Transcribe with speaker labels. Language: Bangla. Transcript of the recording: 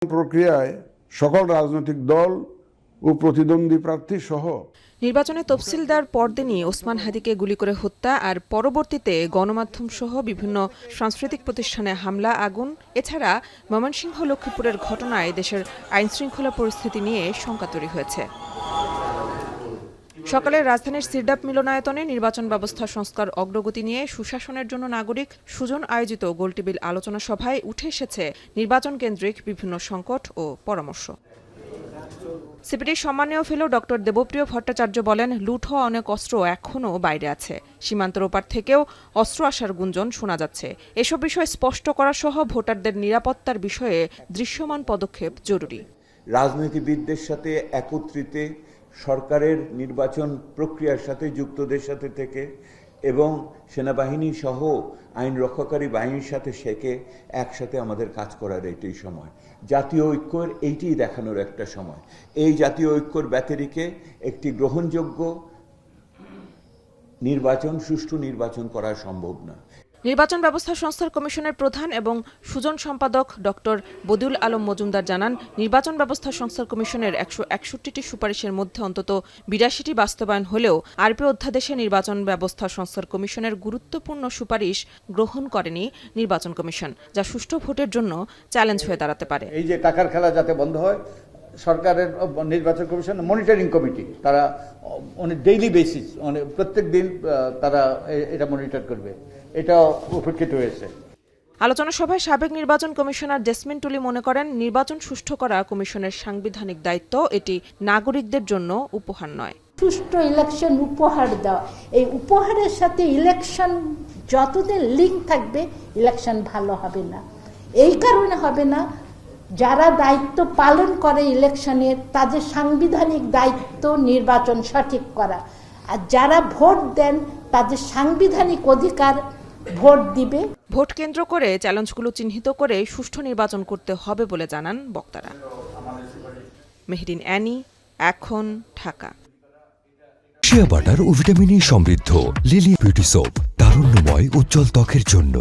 Speaker 1: প্রক্রিয়ায় সকল রাজনৈতিক দল ও প্রতিদ্বন্দ্বী প্রার্থী সহ
Speaker 2: নির্বাচনে তফসিল দেওয়ার পরদিনই ওসমান হাদিকে গুলি করে হত্যা আর পরবর্তীতে গণমাধ্যম সহ বিভিন্ন সাংস্কৃতিক প্রতিষ্ঠানে হামলা, আগুন, এছাড়া ময়মনসিংহ লক্ষ্মীপুরের ঘটনায় দেশের আইনশৃঙ্খলা পরিস্থিতি নিয়ে শঙ্কা তৈরি হয়েছে। সকালে রাজধানীর সিরডাপ মিলনায়তনে নির্বাচন ব্যবস্থা সংস্কার অগ্রগতি নিয়ে সুশাসনের জন্য নাগরিক সুজন আয়োজিত গোলটেবিল আলোচনা সভায় উঠে এসেছে নির্বাচন কেন্দ্রিক বিভিন্ন সংকট ও পরামর্শ। সিপিডির সম্মানীয় ফেলো ডক্টর দেবপ্রিয় ভট্টাচার্য বলেন, লুট হওয়া অনেক অস্ত্র এখনও বাইরে আছে। সীমান্তের ওপার থেকেও অস্ত্র আসার গুঞ্জন শোনা যাচ্ছে। এসব বিষয় স্পষ্ট করা সহ ভোটারদের নিরাপত্তার বিষয়ে দৃশ্যমান পদক্ষেপ জরুরি।
Speaker 3: রাজনীতিবিদদের সাথে একত্রিত সরকারের নির্বাচন প্রক্রিয়ার সাথে যুক্তদের সাথে থেকে এবং সেনাবাহিনী সহ আইন রক্ষাকারী বাহিনীর সাথে একসাথে আমাদের কাজ করার এটাই সময়। জাতীয় ঐক্যের এইটিই দেখানোর একটা সময়। এই জাতীয় ঐক্যর ব্যতিরিকে একটি গ্রহণযোগ্য নির্বাচন, সুষ্ঠু নির্বাচন করা সম্ভব না।
Speaker 2: নির্বাচন ব্যবস্থা সংস্কার কমিশনের প্রধান এবং সুজন সম্পাদক ডক্টর বদিউল আলম মজুমদার জানান, নির্বাচন ব্যবস্থা সংস্কার কমিশনের 161টি সুপারিশের মধ্যে অন্তত 82টি বাস্তবায়ন হলেও আরপি অধ্যাদেশে নির্বাচন ব্যবস্থা সংস্কার কমিশনের গুরুত্বপূর্ণ সুপারিশ গ্রহণ করেনি নির্বাচন কমিশন, যা সুষ্ঠু ভোটের জন্য চ্যালেঞ্জ হয়ে দাঁড়াতে পারে।
Speaker 4: এই যে টাকার খেলা যাতে বন্ধ হয়, সরকারের নির্বাচন কমিশন মনিটরিং কমিটি তারা ডেইলি বেসিস প্রত্যেক দিন তারা এটা মনিটর করবে, এটা উপেক্ষিত হয়েছে।
Speaker 2: আলোচনা সভায় সাবেক নির্বাচন কমিশনার জেসমিন টুলি মনে করেন, নির্বাচন সুষ্ঠু করা কমিশনের সাংবিধানিক দায়িত্ব, এটি নাগরিকদের জন্য উপহার নয়।
Speaker 5: সুষ্ঠু ইলেকশন উপহার দেওয়া, এই উপহারের সাথে ইলেকশন যতদিন লিঙ্ক থাকবে ইলেকশন ভালো হবে না। এই কারণে হবে না, যারা দায়িত্ব পালন করে ইলেকশনের তাদের সাংবিধানিক দায়িত্ব নির্বাচন সঠিক করা, আর যারা ভোট দেন তাদের সাংবিধানিক অধিকার ভোট দিবে।
Speaker 2: ভোট কেন্দ্র করে চ্যালেঞ্জগুলো চিহ্নিত করে সুষ্ঠু নির্বাচন করতে হবে বলে জানান বক্তারা। মেহরিন অ্যানি, এখন, ঢাকা।
Speaker 6: শিয়া বাটার ও ভিটামিন ই সমৃদ্ধ লিলি বিউটি সোপ, তারুণ্যময় উজ্জ্বল ত্বকের জন্য।